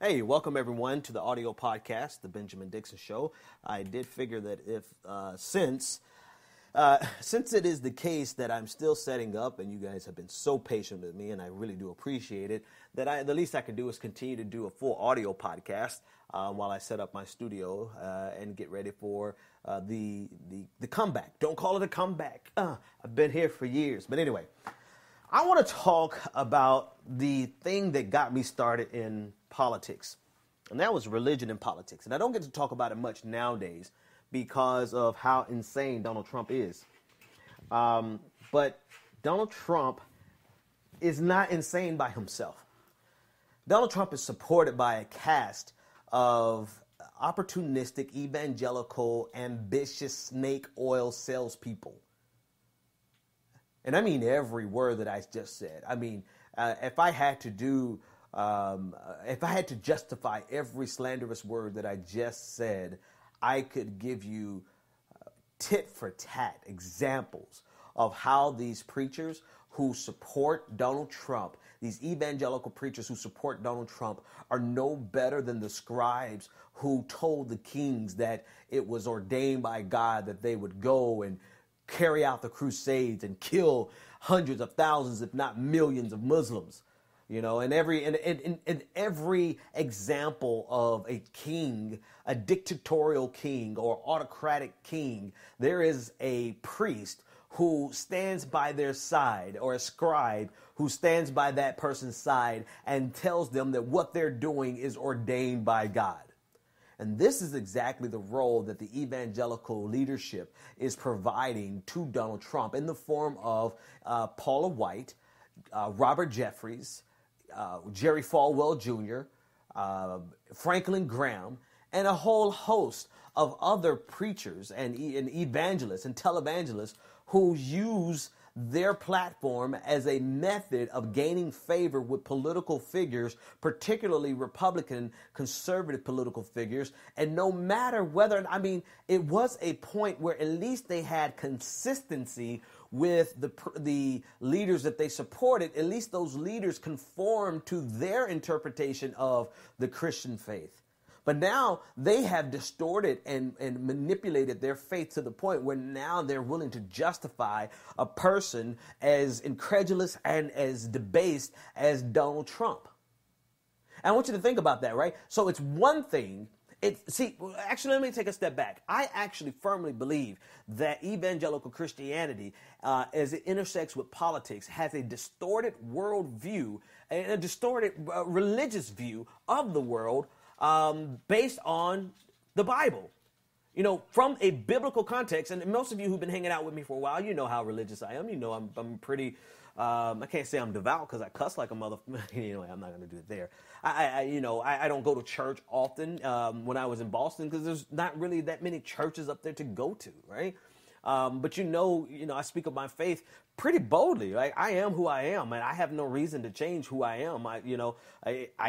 Hey, welcome everyone to the audio podcast, The Benjamin Dixon Show. I did figure that since it is the case that I'm still setting up, and you guys have been so patient with me, and I really do appreciate it, that the least I can do is continue to do a full audio podcast while I set up my studio and get ready for the comeback. Don't call it a comeback. I've been here for years. But anyway, I want to talk about the thing that got me started in politics, and that was religion and politics. And I don't get to talk about it much nowadays because of how insane Donald Trump is. But Donald Trump is not insane by himself. Donald Trump is supported by a cast of opportunistic, evangelical, ambitious snake oil salespeople. And I mean every word that I just said. I mean, if I had to justify every slanderous word that I just said, I could give you tit for tat examples of how these preachers who support Donald Trump, these evangelical preachers who support Donald Trump, are no better than the scribes who told the kings that it was ordained by God that they would go and carry out the crusades and kill hundreds of thousands, if not millions of Muslims. You know, in every example of a king, a dictatorial king or autocratic king, there is a priest who stands by their side, or a scribe who stands by that person's side and tells them that what they're doing is ordained by God. And this is exactly the role that the evangelical leadership is providing to Donald Trump in the form of Paula White, Robert Jeffries, Jerry Falwell Jr., Franklin Graham, and a whole host of other preachers and evangelists and televangelists who use their platform as a method of gaining favor with political figures, particularly Republican conservative political figures. And no matter whether, I mean, it was a point where at least they had consistency with the leaders that they supported. At least those leaders conformed to their interpretation of the Christian faith. But now they have distorted and manipulated their faith to the point where now they're willing to justify a person as incredulous and as debased as Donald Trump. And I want you to think about that, right? So it's one thing. Actually, let me take a step back. I actually firmly believe that evangelical Christianity, as it intersects with politics, has a distorted worldview, and a distorted religious view of the world, based on the Bible. You know, from a biblical context, and most of you who've been hanging out with me for a while, you know how religious I am. You know, I'm pretty, I can't say I'm devout because I cuss like a anyway, I'm not going to do it there. I don't go to church often when I was in Boston because there's not really that many churches up there to go to, right? But I speak of my faith pretty boldly. Like, I am who I am, and I have no reason to change who I am. I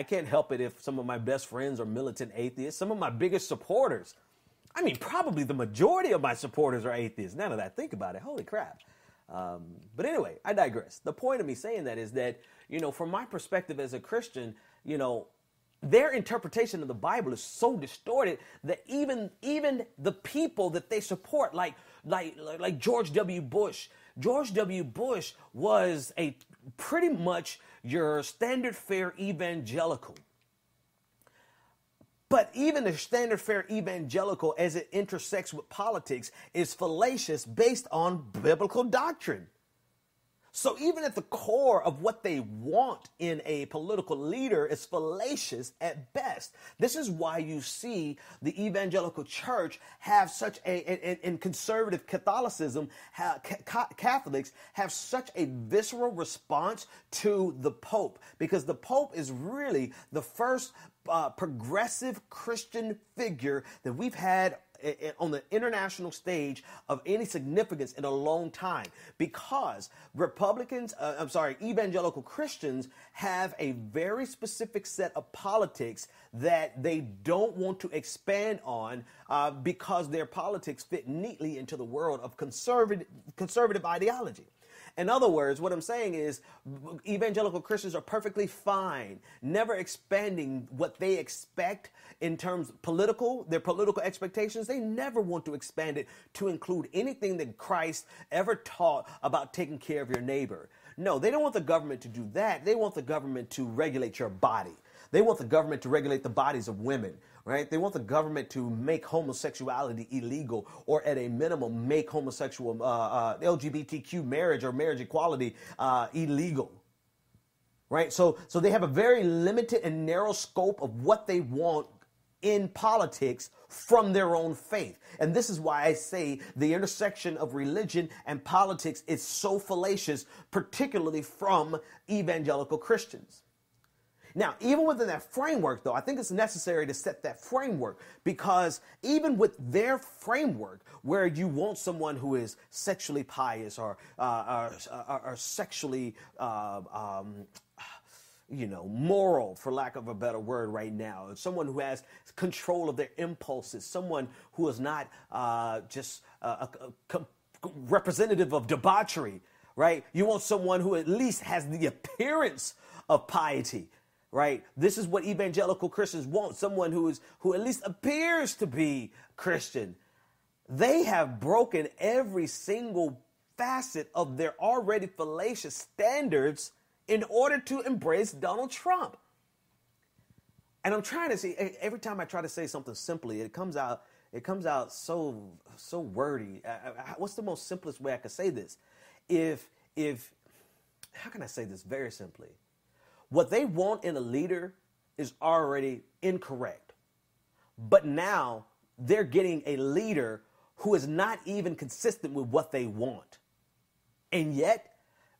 can't help it if some of my best friends are militant atheists. Some of my biggest supporters, I mean, probably the majority of my supporters are atheists. Now that I think about it, holy crap. But anyway, I digress. The point of me saying that is that, from my perspective as a Christian, their interpretation of the Bible is so distorted that even the people that they support, like George W. Bush. George W. Bush was a pretty much your standard fare evangelical. But even the standard fare evangelical, as it intersects with politics, is fallacious based on biblical doctrine. So even at the core of what they want in a political leader is fallacious at best. This is why you see the evangelical church have such in conservative Catholicism, Catholics have such a visceral response to the Pope, because the Pope is really the first progressive Christian figure that we've had on the international stage of any significance in a long time, because evangelical Christians have a very specific set of politics that they don't want to expand on because their politics fit neatly into the world of conservative ideology. In other words, what I'm saying is evangelical Christians are perfectly fine, never expanding what they expect in terms of their political expectations. They never want to expand it to include anything that Christ ever taught about taking care of your neighbor. No, they don't want the government to do that. They want the government to regulate your body. They want the government to regulate the bodies of women, right? They want the government to make homosexuality illegal, or at a minimum, make homosexual LGBTQ marriage or marriage equality illegal, right? So they have a very limited and narrow scope of what they want in politics from their own faith. And this is why I say the intersection of religion and politics is so fallacious, particularly from evangelical Christians. Now, even within that framework, though, I think it's necessary to set that framework, because even with their framework, where you want someone who is sexually pious or sexually, moral, for lack of a better word right now, someone who has control of their impulses, someone who is not just a representative of debauchery, right? You want someone who at least has the appearance of piety. Right? This is what evangelical Christians want. Someone who at least appears to be Christian. They have broken every single facet of their already fallacious standards in order to embrace Donald Trump. And I'm trying to see, every time I try to say something simply, it comes out so wordy. What's the most simplest way I could say this? How can I say this very simply? What they want in a leader is already incorrect. But now they're getting a leader who is not even consistent with what they want. And yet,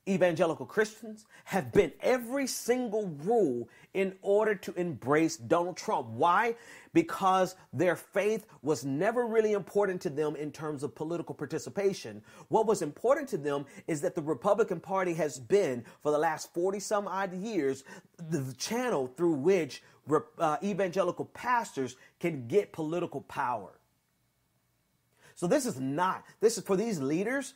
evangelical Christians have bent every single rule in order to embrace Donald Trump. Why? Because their faith was never really important to them in terms of political participation. What was important to them is that the Republican Party has been, for the last 40 some odd years, the channel through which evangelical pastors can get political power. So this is for these leaders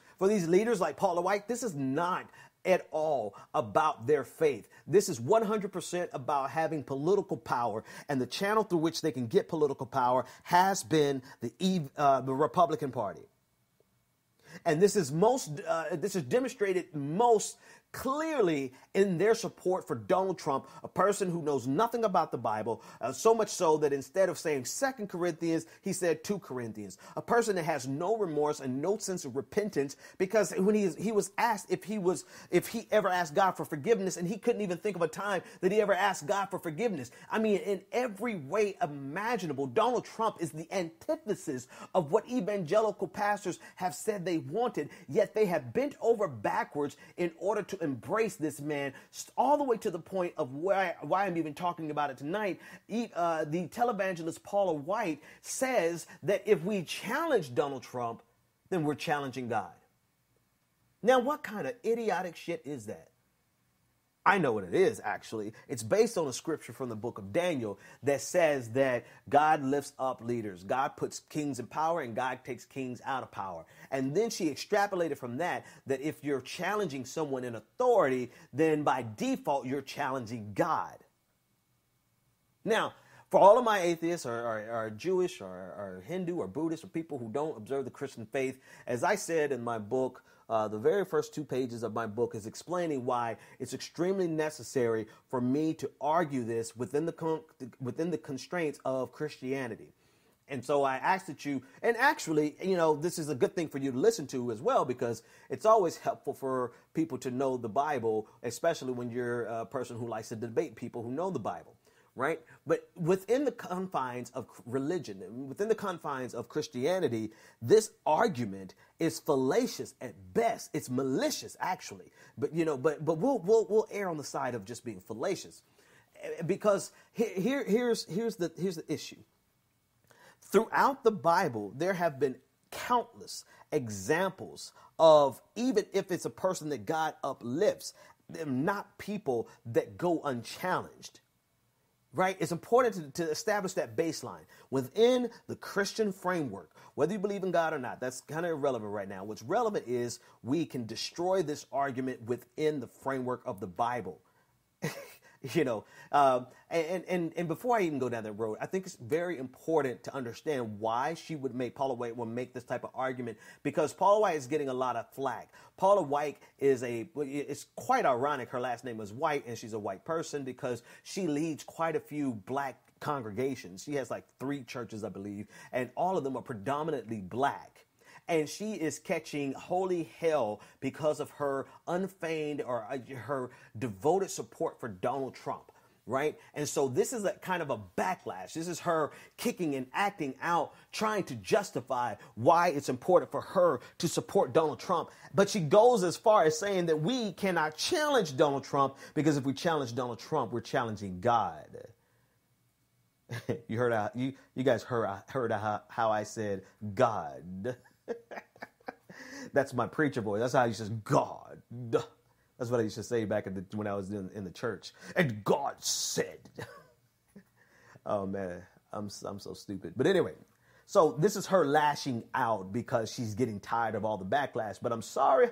like Paula White, this is not at all about their faith. This is 100% about having political power, and the channel through which they can get political power has been the Republican Party. And this is demonstrated most clearly in their support for Donald Trump, a person who knows nothing about the Bible, so much so that instead of saying 2 Corinthians, he said 2 Corinthians. A person that has no remorse and no sense of repentance, because when he was asked if he ever asked God for forgiveness, and he couldn't even think of a time that he ever asked God for forgiveness. I mean, in every way imaginable, Donald Trump is the antithesis of what evangelical pastors have said they wanted, yet they have bent over backwards in order to embrace this man, all the way to the point of why I'm even talking about it tonight. The televangelist Paula White says that if we challenge Donald Trump, then we're challenging God. Now, what kind of idiotic shit is that? I know what it is, actually. It's based on a scripture from the book of Daniel that says that God lifts up leaders. God puts kings in power, and God takes kings out of power. And then she extrapolated from that if you're challenging someone in authority, then by default, you're challenging God. Now, for all of my atheists or Jewish or Hindu or Buddhist or people who don't observe the Christian faith, as I said in my book, the very first 2 pages of my book is explaining why it's extremely necessary for me to argue this within the constraints of Christianity. And so I ask that you, and actually, this is a good thing for you to listen to as well, because it's always helpful for people to know the Bible, especially when you're a person who likes to debate people who know the Bible. Right? But within the confines of religion, within the confines of Christianity, this argument is fallacious at best. It's malicious, actually. But we'll err on the side of just being fallacious, because here's the issue. Throughout the Bible, there have been countless examples of, even if it's a person that God uplifts, they're not people that go unchallenged. right? It's important to establish that baseline within the Christian framework, whether you believe in God or not. That's kind of irrelevant right now. What's relevant is we can destroy this argument within the framework of the Bible. You know, and before I even go down that road, I think it's very important to understand why Paula White would make this type of argument, because Paula White is getting a lot of flack. Paula White it's quite ironic. Her last name is White, and she's a white person because she leads quite a few black congregations. She has like 3 churches, I believe, and all of them are predominantly black. And she is catching holy hell because of her unfeigned or her devoted support for Donald Trump, right? And so this is a kind of a backlash. This is her kicking and acting out, trying to justify why it's important for her to support Donald Trump. But she goes as far as saying that we cannot challenge Donald Trump, because if we challenge Donald Trump, we're challenging God. You heard you guys heard how I said God. That's my preacher voice. That's how I used to say God. That's what I used to say back when I was in the church. And God said. Oh man, I'm so stupid. But anyway, so this is her lashing out because she's getting tired of all the backlash. But I'm sorry,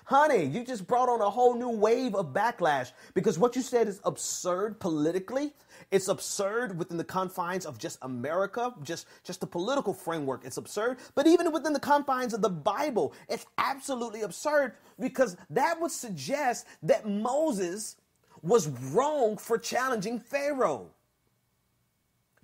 honey, you just brought on a whole new wave of backlash, because what you said is absurd politically. It's absurd within the confines of just America, just the political framework. It's absurd. But even within the confines of the Bible, it's absolutely absurd, because that would suggest that Moses was wrong for challenging Pharaoh.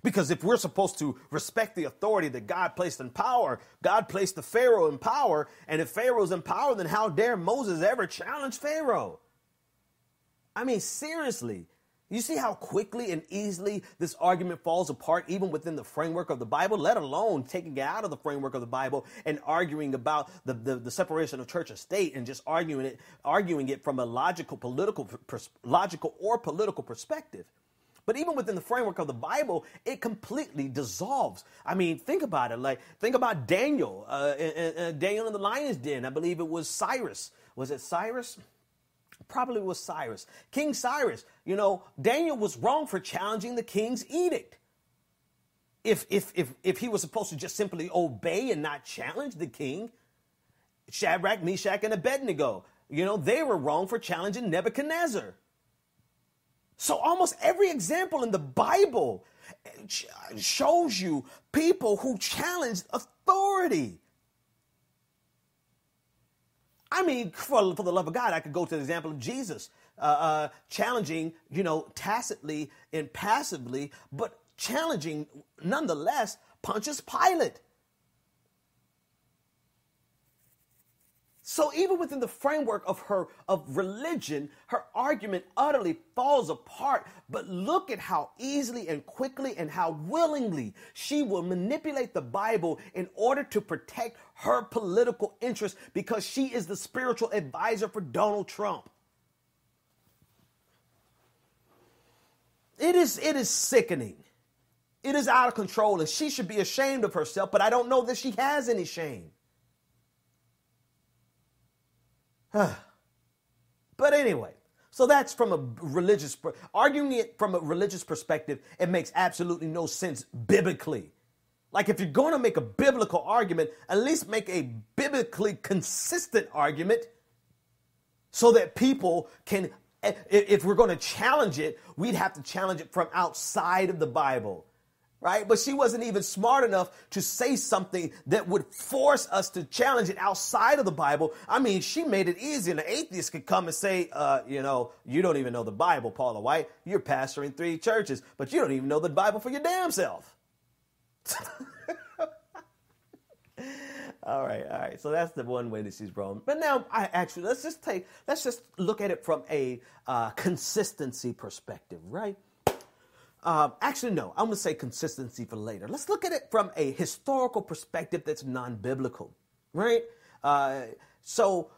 Because if we're supposed to respect the authority that God placed in power, God placed the Pharaoh in power. And if Pharaoh's in power, then how dare Moses ever challenge Pharaoh? I mean, seriously. You see how quickly and easily this argument falls apart, even within the framework of the Bible, let alone taking it out of the framework of the Bible and arguing about the separation of church and state, and just arguing it from a logical or political perspective. But even within the framework of the Bible, it completely dissolves. I mean, think about it. Think about Daniel, Daniel in the lion's den. I believe it was Cyrus. Was it Cyrus? Probably was Cyrus. King Cyrus. You know, Daniel was wrong for challenging the king's edict. If he was supposed to just simply obey and not challenge the king, Shadrach, Meshach, and Abednego, you know, they were wrong for challenging Nebuchadnezzar. So almost every example in the Bible shows you people who challenged authority. I mean, for the love of God, I could go to the example of Jesus challenging, you know, tacitly and passively, but challenging nonetheless Pontius Pilate. So even within the framework of religion, her argument utterly falls apart. But look at how easily and quickly and how willingly she will manipulate the Bible in order to protect her political interests, because she is the spiritual advisor for Donald Trump. It is sickening. It is out of control, and she should be ashamed of herself, but I don't know that she has any shame. But anyway, so that's from a arguing it from a religious perspective, it makes absolutely no sense biblically. Like, if you're going to make a biblical argument, at least make a biblically consistent argument so that people can, if we're going to challenge it, we'd have to challenge it from outside of the Bible. Right? But she wasn't even smart enough to say something that would force us to challenge it outside of the Bible. I mean, she made it easy. And an atheist could come and say, you know, you don't even know the Bible, Paula White. You're pastoring 3 churches, but you don't even know the Bible for your damn self. All right. So that's the one way that she's wrong. But now let's just look at it from a consistency perspective, right? Actually, no, I'm going to say consistency for later. Let's look at it from a historical perspective that's non-biblical, right? So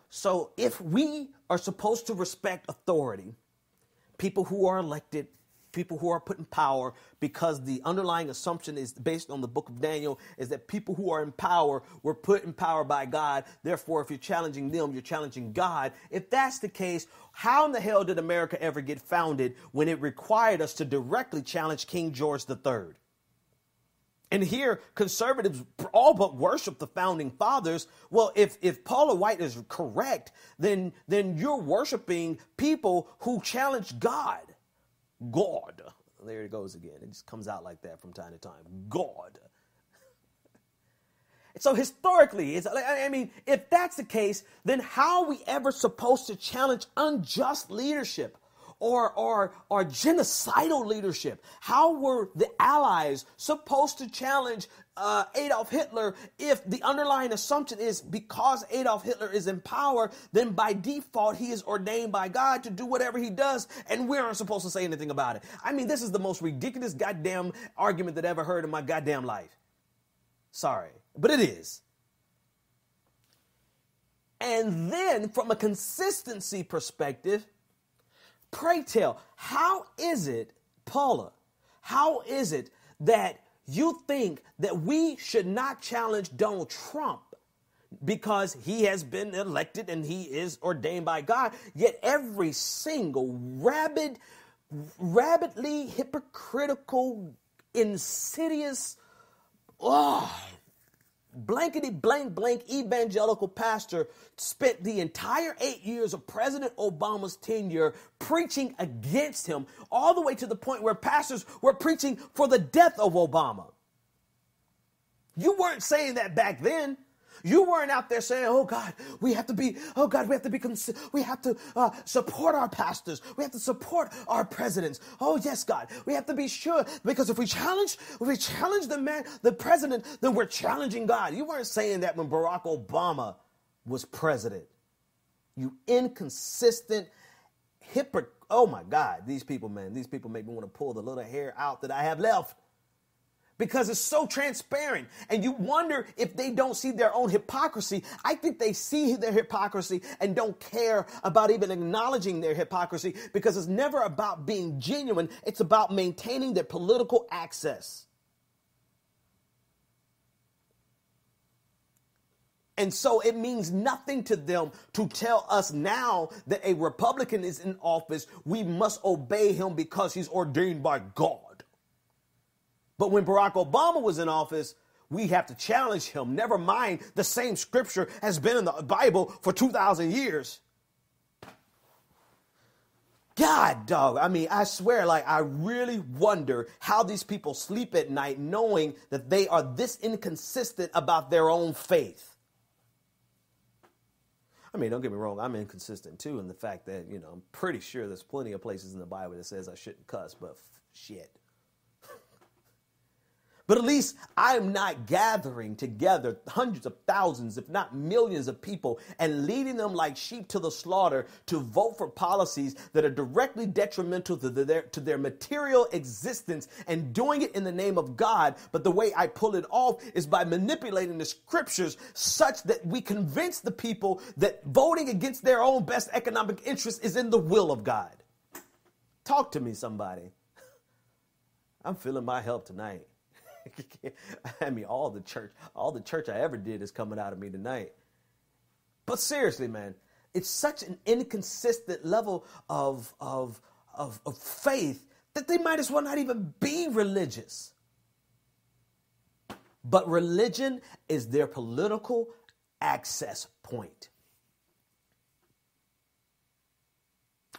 if we are supposed to respect authority, people who are elected, people who are put in power, because the underlying assumption is based on the book of Daniel, is that people who are in power were put in power by God. Therefore, if you're challenging them, you're challenging God. If that's the case, how in the hell did America ever get founded when it required us to directly challenge King George III? And here, conservatives all but worship the founding fathers. Well, if Paula White is correct, then you're worshiping people who challenge God. God. There it goes again. It just comes out like that from time to time. God. So historically, if that's the case, then how are we ever supposed to challenge unjust leadership? Or genocidal leadership? How were the Allies supposed to challenge Adolf Hitler if the underlying assumption is because Adolf Hitler is in power, then by default he is ordained by God to do whatever he does, and we aren't supposed to say anything about it? I mean, this is the most ridiculous goddamn argument that I ever heard in my goddamn life. Sorry, but it is. And then from a consistency perspective, pray tell, how is it, Paula, how is it that you think that we should not challenge Donald Trump because he has been elected and he is ordained by God, yet every single rabidly hypocritical, insidious, blankety blank evangelical pastor spent the entire 8 years of President Obama's tenure preaching against him, all the way to the point where pastors were preaching for the death of Obama? You weren't saying that back then. You weren't out there saying, we have to support our pastors. We have to support our presidents. Oh, yes, God, we have to be sure, because if we challenge the president, then we're challenging God. You weren't saying that when Barack Obama was president. You inconsistent hypocrite. Oh my God, these people make me want to pull the little hair out that I have left. Because it's so transparent, and you wonder if they don't see their own hypocrisy. I think they see their hypocrisy and don't care about even acknowledging their hypocrisy, because it's never about being genuine. It's about maintaining their political access. And so it means nothing to them to tell us now that a Republican is in office, we must obey him because he's ordained by God. But when Barack Obama was in office, we have to challenge him. Never mind, the same scripture has been in the Bible for 2,000 years. God, dog. I mean, I swear, I really wonder how these people sleep at night knowing that they are this inconsistent about their own faith. I mean, don't get me wrong. I'm inconsistent, too, in the fact that, I'm pretty sure there's plenty of places in the Bible that says I shouldn't cuss, but shit. But at least I'm not gathering together hundreds of thousands, if not millions of people, and leading them like sheep to the slaughter to vote for policies that are directly detrimental to their material existence, and doing it in the name of God. But the way I pull it off is by manipulating the scriptures such that we convince the people that voting against their own best economic interest is in the will of God. Talk to me, somebody. I'm feeling my help tonight. I mean, all the church I ever did is coming out of me tonight. But seriously, man, it's such an inconsistent level of faith that they might as well not even be religious. But religion is their political access point.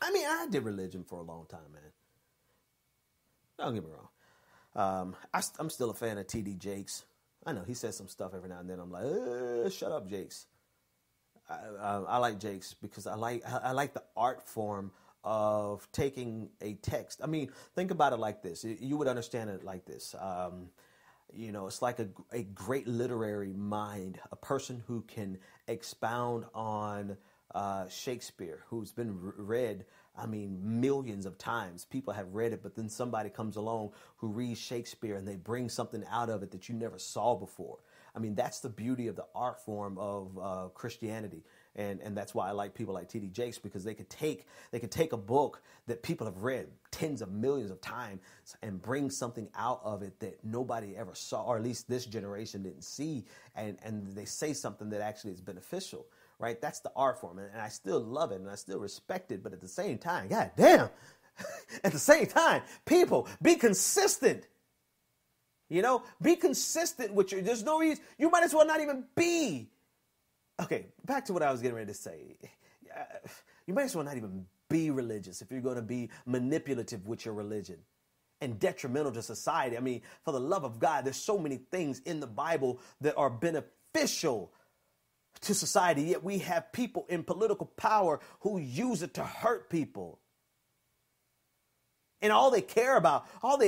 I mean, I did religion for a long time, man. Don't get me wrong. I'm still a fan of T.D. Jakes. I know he says some stuff every now and then. I'm like, shut up, Jakes. I like Jakes because I like the art form of taking a text. I mean, think about it like this. You would understand it like this. It's like a great literary mind, a person who can expound on Shakespeare, who's been read, millions of times. People have read it, but then somebody comes along who reads Shakespeare and they bring something out of it that you never saw before. I mean, that's the beauty of the art form of Christianity. And that's why I like people like T.D. Jakes, because they could take a book that people have read tens of millions of times and bring something out of it that nobody ever saw, or at least this generation didn't see, and they say something that actually is beneficial, right? That's the art form, and I still love it and I still respect it, but at the same time, God damn, at the same time, people, be consistent. You know, be consistent with there's no reason, you might as well not even be. Okay, back to what I was getting ready to say. You might as well not even be religious if you're going to be manipulative with your religion and detrimental to society. I mean, for the love of God, there's so many things in the Bible that are beneficial to society, yet we have people in political power who use it to hurt people. And all they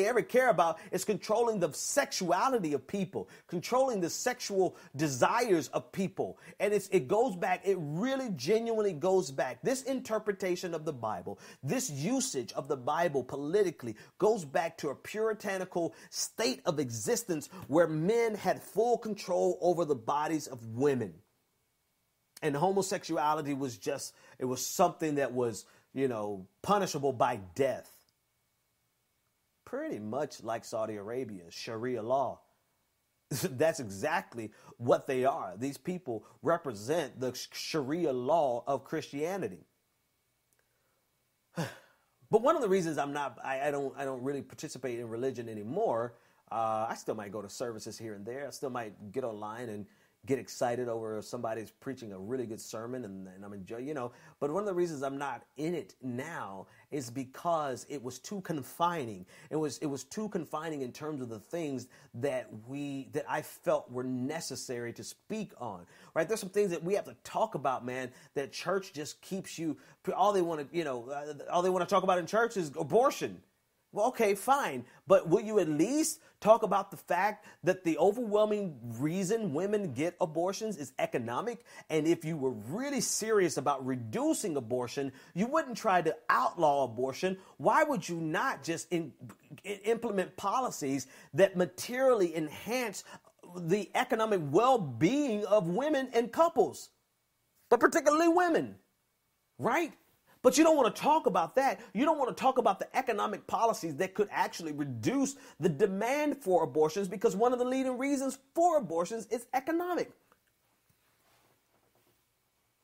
ever care about is controlling the sexuality of people, controlling the sexual desires of people. And it goes back, it really genuinely goes back. This interpretation of the Bible, this usage of the Bible politically goes back to a puritanical state of existence where men had full control over the bodies of women. And homosexuality was it was something that was, punishable by death. Pretty much like Saudi Arabia, Sharia law. That's exactly what they are. These people represent the Sharia law of Christianity. But one of the reasons I don't really participate in religion anymore, I still might go to services here and there. I still might get online and get excited over somebody's preaching a really good sermon and I'm enjoying, but one of the reasons I'm not in it now is because it was too confining. It was too confining in terms of the things that I felt were necessary to speak on, right? There's some things that we have to talk about, man, that church just keeps all they want to talk about in church is abortion. Well, okay, fine. But will you at least talk about the fact that the overwhelming reason women get abortions is economic? And if you were really serious about reducing abortion, you wouldn't try to outlaw abortion. Why would you not just implement policies that materially enhance the economic well-being of women and couples, but particularly women, right? But you don't want to talk about that. You don't want to talk about the economic policies that could actually reduce the demand for abortions, because one of the leading reasons for abortions is economic.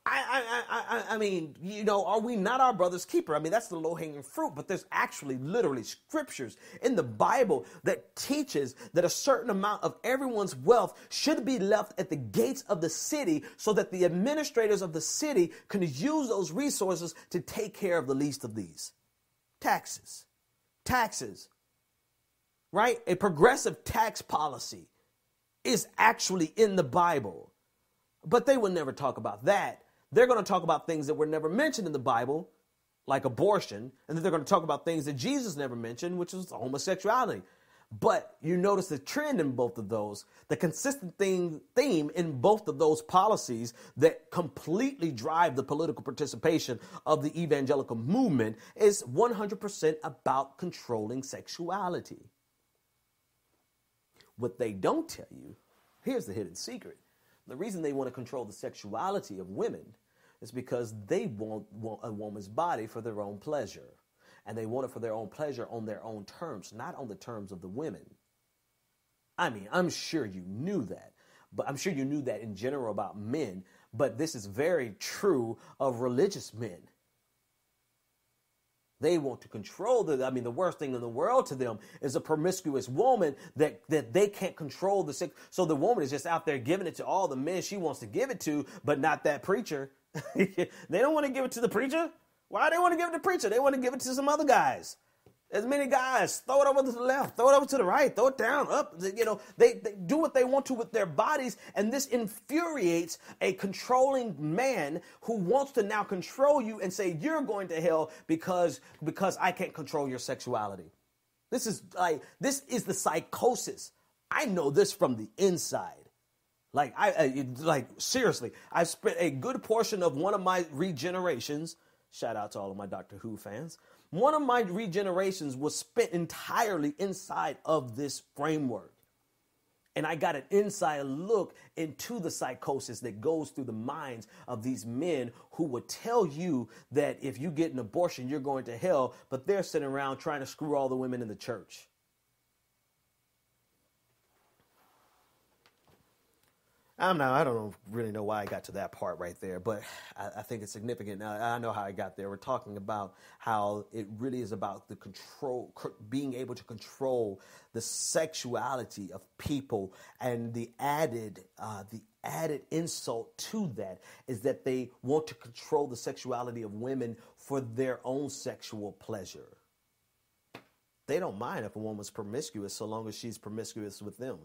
I mean, are we not our brother's keeper? I mean, that's the low-hanging fruit, but there's actually literally scriptures in the Bible that teaches that a certain amount of everyone's wealth should be left at the gates of the city so that the administrators of the city can use those resources to take care of the least of these. Taxes, right? A progressive tax policy is actually in the Bible, but they would never talk about that. They're going to talk about things that were never mentioned in the Bible, like abortion, and then they're going to talk about things that Jesus never mentioned, which is homosexuality. But you notice the trend in both of those, the consistent theme in both of those policies that completely drive the political participation of the evangelical movement is 100% about controlling sexuality. What they don't tell you, here's the hidden secret. The reason they want to control the sexuality of women is because they want a woman's body for their own pleasure. And they want it for their own pleasure on their own terms, not on the terms of the women. I mean, I'm sure you knew that. But I'm sure you knew that in general about men. But this is very true of religious men. They want to control the worst thing in the world to them is a promiscuous woman that they can't control the sex. So the woman is just out there giving it to all the men she wants to give it to, but not that preacher. They don't want to give it to the preacher. Why do they want to give it to the preacher? They want to give it to some other guys. As many guys, throw it over to the left, throw it over to the right, throw it down, up. They do what they want to with their bodies, and this infuriates a controlling man who wants to now control you and say, you're going to hell because I can't control your sexuality. This is the psychosis. I know this from the inside. Seriously, I've spent a good portion of one of my regenerations, shout out to all of my Doctor Who fans, one of my regenerations was spent entirely inside of this framework. And I got an inside look into the psychosis that goes through the minds of these men who would tell you that if you get an abortion, you're going to hell, but they're sitting around trying to screw all the women in the church. I don't really know why I got to that part right there, but I think it's significant. Now, I know how I got there. We're talking about how it really is about the control, being able to control the sexuality of people, and the added insult to that is that they want to control the sexuality of women for their own sexual pleasure. They don't mind if a woman's promiscuous so long as she's promiscuous with them.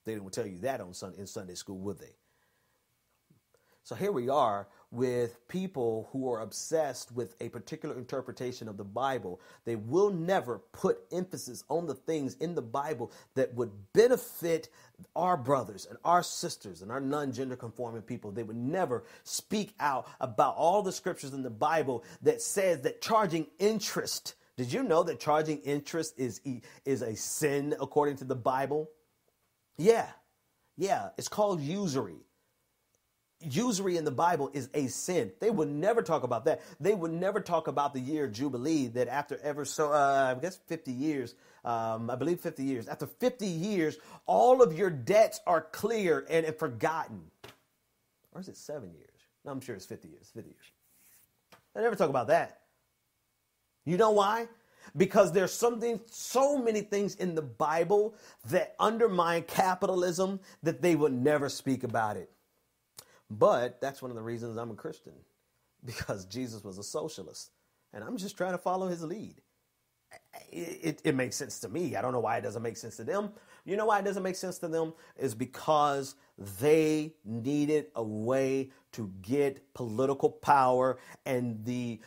They didn't tell you that in Sunday school, would they? So here we are with people who are obsessed with a particular interpretation of the Bible. They will never put emphasis on the things in the Bible that would benefit our brothers and our sisters and our non-gender conforming people. They would never speak out about all the scriptures in the Bible that says that charging interest. Did you know that charging interest is a sin according to the Bible? Yeah, it's called usury. Usury in the Bible is a sin. They would never talk about that. They would never talk about the year of Jubilee, that after I guess 50 years, I believe 50 years. After 50 years, all of your debts are clear and forgotten. Or is it 7 years? No, I'm sure it's 50 years. 50 years. They never talk about that. You know why? Because there's so many things in the Bible that undermine capitalism that they would never speak about it. But that's one of the reasons I'm a Christian, because Jesus was a socialist and I'm just trying to follow his lead. It makes sense to me. I don't know why it doesn't make sense to them. You know why it doesn't make sense to them? Is because they needed a way to get political power, and the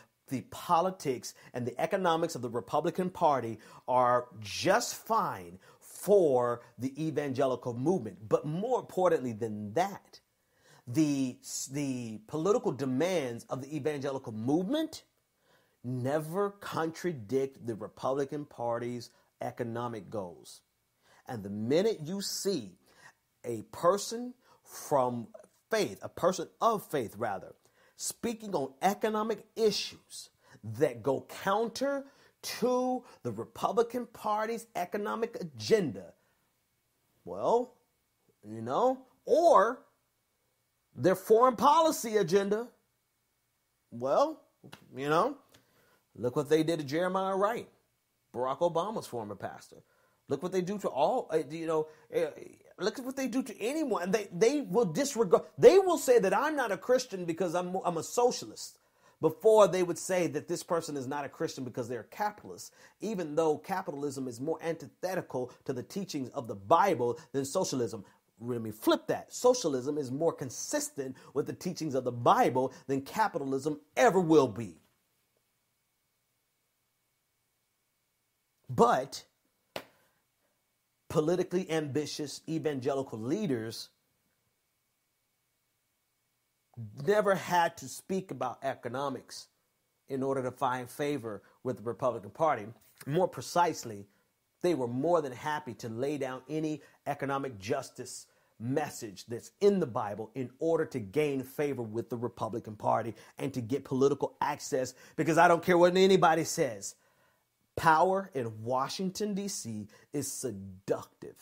politics and the economics of the Republican Party are just fine for the evangelical movement. But more importantly than that, the political demands of the evangelical movement never contradict the Republican Party's economic goals. And the minute you see a person of faith, speaking on economic issues that go counter to the Republican Party's economic agenda, well, or their foreign policy agenda, well, look what they did to Jeremiah Wright, Barack Obama's former pastor. Look what they do to look at what they do to anyone. They will disregard. They will say that I'm not a Christian because I'm a socialist, before they would say that this person is not a Christian because they're a capitalist, even though capitalism is more antithetical to the teachings of the Bible than socialism. Let me flip that. Socialism is more consistent with the teachings of the Bible than capitalism ever will be. But politically ambitious evangelical leaders never had to speak about economics in order to find favor with the Republican Party. More precisely, they were more than happy to lay down any economic justice message that's in the Bible in order to gain favor with the Republican Party and to get political access, because I don't care what anybody says. Power in Washington, D.C. is seductive.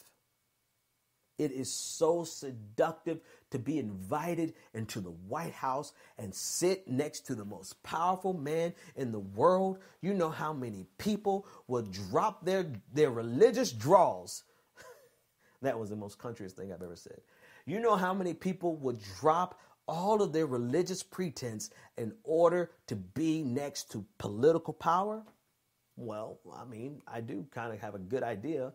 It is so seductive to be invited into the White House and sit next to the most powerful man in the world. You know how many people will drop their religious draws. That was the most countryist thing I've ever said. You know how many people would drop all of their religious pretense in order to be next to political power? Well, I do kind of have a good idea.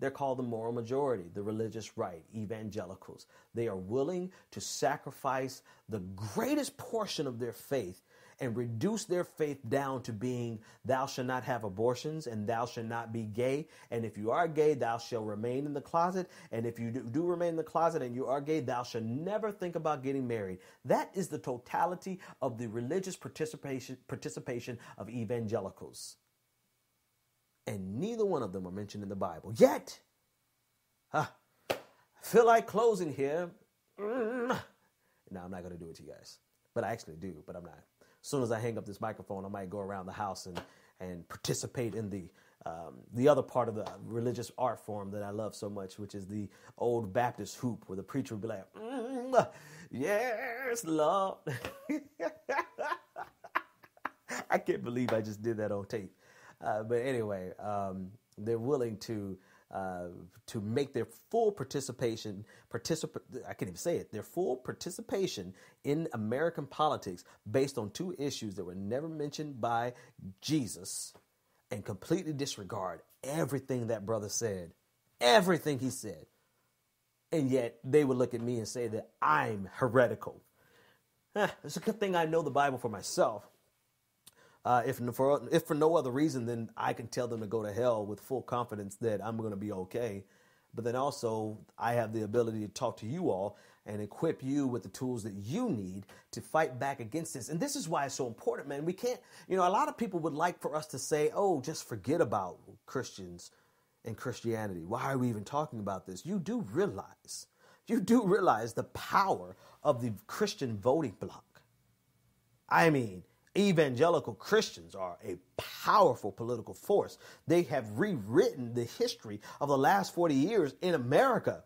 They're called the moral majority, the religious right, evangelicals. They are willing to sacrifice the greatest portion of their faith and reduce their faith down to being, thou shalt not have abortions and thou shalt not be gay. And if you are gay, thou shalt remain in the closet. And if you do remain in the closet and you are gay, thou shalt never think about getting married. That is the totality of the religious participation of evangelicals. And neither one of them are mentioned in the Bible. Yet, I feel like closing here. No, I'm not going to do it to you guys. But I actually do, but I'm not. As soon as I hang up this microphone, I might go around the house and participate in the other part of the religious art form that I love so much, which is the old Baptist hoop, where the preacher would be like, yes, Lord. I can't believe I just did that on tape. But anyway, they're willing to make their full participation, I can't even say it, their full participation in American politics based on two issues that were never mentioned by Jesus, and completely disregard everything that brother said, everything he said. And yet they would look at me and say that I'm heretical. It's a good thing I know the Bible for myself. If for no other reason, then I can tell them to go to hell with full confidence that I'm going to be okay. But then also I have the ability to talk to you all and equip you with the tools that you need to fight back against this. And this is why it's so important, man. We can't, a lot of people would like for us to say, oh, just forget about Christians and Christianity. Why are we even talking about this? You do realize the power of the Christian voting bloc. I mean, evangelical Christians are a powerful political force. They have rewritten the history of the last 40 years in America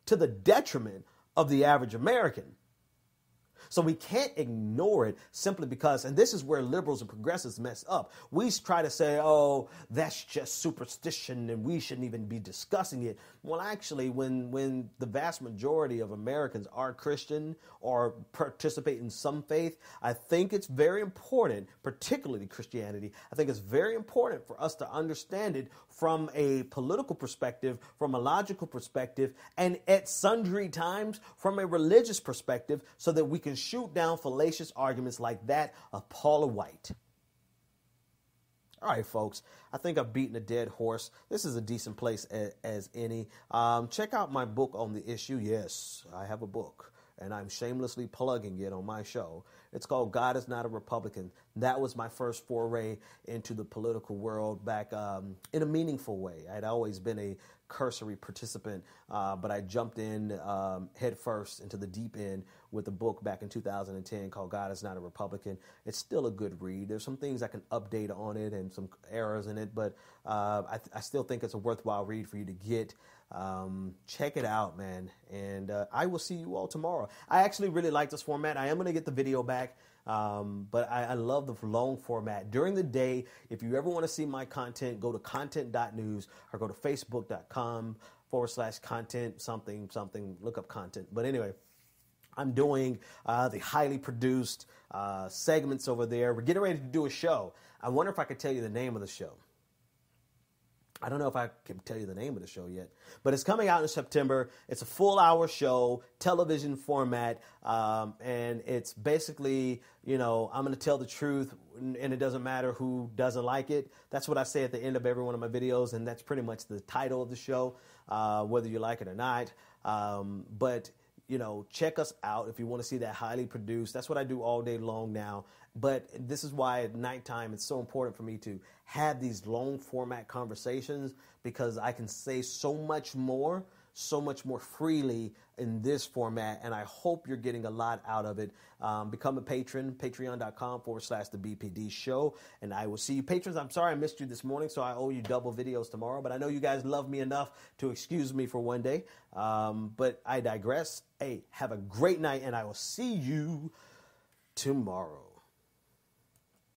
to the detriment of the average American. So we can't ignore it simply because, and this is where liberals and progressives mess up. We try to say, oh, that's just superstition and we shouldn't even be discussing it. Well, actually, when the vast majority of Americans are Christian or participate in some faith, I think it's very important, particularly Christianity, I think it's very important for us to understand it from a political perspective, from a logical perspective, and at sundry times from a religious perspective, so that we can shoot down fallacious arguments like that of Paula White. All right, folks, I think I've beaten a dead horse. This is a decent place as any. Check out my book on the issue. Yes, I have a book, and I'm shamelessly plugging it on my show. It's called God is Not a Republican. That was my first foray into the political world back in a meaningful way. I'd always been a cursory participant, but I jumped in head first into the deep end with a book back in 2010 called God is Not a Republican. It's still a good read. There's some things I can update on it and some errors in it, but I still think it's a worthwhile read for you to get. Check it out, man. And I will see you all tomorrow. I actually really like this format. I am going to get the video back. But I love the long format. During the day, if you ever want to see my content, go to content.news or go to facebook.com/content something, look up content. But anyway, I'm doing the highly produced segments over there. We're getting ready to do a show. I wonder if I could tell you the name of the show. I don't know if I can tell you the name of the show yet, but it's coming out in September. It's a full-hour show, television format, and it's basically, I'm going to tell the truth, and it doesn't matter who doesn't like it. That's what I say at the end of every one of my videos, and that's pretty much the title of the show, whether you like it or not. But check us out if you want to see that highly produced. That's what I do all day long now. But this is why at nighttime it's so important for me to have these long format conversations, because I can say so much more freely in this format. And I hope you're getting a lot out of it. Become a patron, patreon.com/the BPD show. And I will see you patrons. I'm sorry I missed you this morning, so I owe you double videos tomorrow. But I know you guys love me enough to excuse me for one day. But I digress. Hey, have a great night, and I will see you tomorrow.